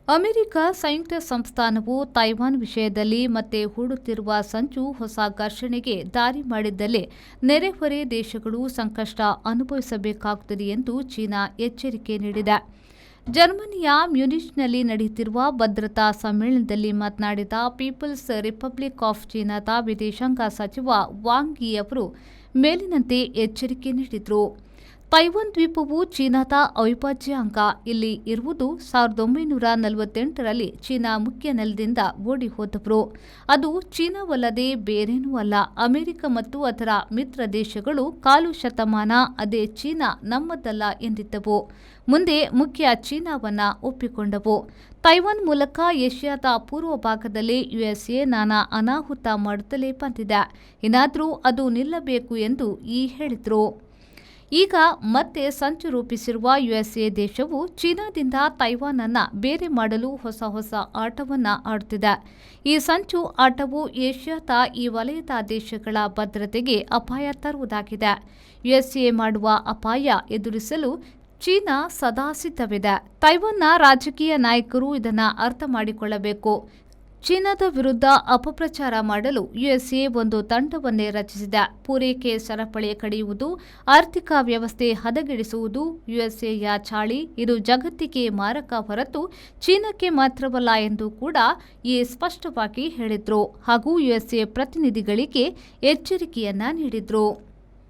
America ಸಂಯುಕ್ತ ಸಂಸ್ಥಾನವು Taiwan ವಿಷಯದಲ್ಲಿ ಮತ್ತೆ ಹೂಡುತ್ತಿರುವ ಸಂಚು ಹೊಸ ಘರ್ಷಣೆಗೆ ದಾರಿ ಮಾಡಿದ್ದಲ್ಲಿ ನೆರೆಹೊರೆ ದೇಶಗಳು ಸಂಕಷ್ಟ ಅನುಭವಿಸಬೇಕಾಗುತ್ತದೆ ಎಂದು ಚೀನಾ ಎಚ್ಚರಿಕೆ ನೀಡಿದೆ. ಜರ್ಮನಿಯ ಮ್ಯೂನಿಚ್ನಲ್ಲಿ ನಡೆಯುತ್ತಿರುವ ಭದ್ರತಾ ಸಮ್ಮೇಳನದಲ್ಲಿ ಮಾತನಾಡಿದ ಪೀಪಲ್ಸ್ ರಿಪಬ್ಲಿಕ್ ಆಫ್ ಚೀನಾದ ವಿದೇಶಾಂಗ ಸಚಿವ ವಾಂಗ್ ಯಿ ಅವರು ಮೇಲಿನಂತೆ ಎಚ್ಚರಿಕೆ ನೀಡಿದರು. ತೈವಾನ್ ದ್ವೀಪವು ಚೀನಾದ ಅವಿಭಾಜ್ಯ ಅಂಗ. ಇಲ್ಲಿ ಇರುವುದು 1948ರಲ್ಲಿ ಚೀನಾ ಮುಖ್ಯ ನೆಲದಿಂದ ಓಡಿ ಹೋದವರು. ಅದು ಚೀನಾವಲ್ಲದೆ ಬೇರೇನೂ ಅಲ್ಲ. ಅಮೆರಿಕ ಮತ್ತು ಅದರ ಮಿತ್ರ ದೇಶಗಳು ಕಾಲು ಶತಮಾನ ಅದೇ ಚೀನಾ ನಮ್ಮದಲ್ಲ ಎಂದಿದ್ದವು. ಮುಂದೆ ಮುಖ್ಯ ಚೀನಾವನ್ನ ಒಪ್ಪಿಕೊಂಡವು. ತೈವಾನ್ ಮೂಲಕ ಏಷ್ಯಾದ ಪೂರ್ವ ಭಾಗದಲ್ಲಿ ಯುಎಸ್ಎ ನಾನಾ ಅನಾಹುತ ಮಾಡುತ್ತಲೇ ಬಂದಿದೆ. ಇನ್ನಾದರೂ ಅದು ನಿಲ್ಲಬೇಕು ಎಂದು ಈ ಹೇಳಿದರು. ಈಗ ಮತ್ತೆ ಸಂಚು ರೂಪಿಸಿರುವ ಯುಎಸ್ಎ ದೇಶವು ಚೀನಾದಿಂದ ತೈವಾನ್ ಅನ್ನು ಬೇರೆ ಮಾಡಲು ಹೊಸ ಆಟವನ್ನು ಆಡುತ್ತಿದೆ. ಈ ಸಂಚು ಆಟವು ಏಷ್ಯಾದ ಈ ವಲಯದ ದೇಶಗಳ ಭದ್ರತೆಗೆ ಅಪಾಯ ತರುವುದಾಗಿದೆ. ಯುಎಸ್ಎ ಮಾಡುವ ಅಪಾಯ ಎದುರಿಸಲು ಚೀನಾ ಸದಾ ಸಿದ್ಧವಿದೆ. ತೈವಾನ್ನ ರಾಜಕೀಯ ನಾಯಕರು ಇದನ್ನು ಅರ್ಥ ಮಾಡಿಕೊಳ್ಳಬೇಕು. ಚೀನಾದ ವಿರುದ್ಧ ಅಪಪ್ರಚಾರ ಮಾಡಲು ಯುಎಸ್ಎ ಒಂದು ತಂಡವನ್ನೇ ರಚಿಸಿದೆ. ಪೂರೈಕೆ ಸರಪಳಿ ಕಡಿಯುವುದು, ಆರ್ಥಿಕ ವ್ಯವಸ್ಥೆ ಹದಗೆಡಿಸುವುದು ಯುಎಸ್ಎಯ ಚಾಳಿ. ಇದು ಜಗತ್ತಿಗೆ ಮಾರಕ ಹೊರತು ಚೀನಾಕ್ಕೆ ಮಾತ್ರವಲ್ಲ ಎಂದು ಕೂಡ ಸ್ಪಷ್ಟವಾಗಿ ಹೇಳಿದ್ರು ಹಾಗೂ ಯುಎಸ್ಎ ಪ್ರತಿನಿಧಿಗಳಿಗೆ ಎಚ್ಚರಿಕೆಯನ್ನ ನೀಡಿದ್ರು.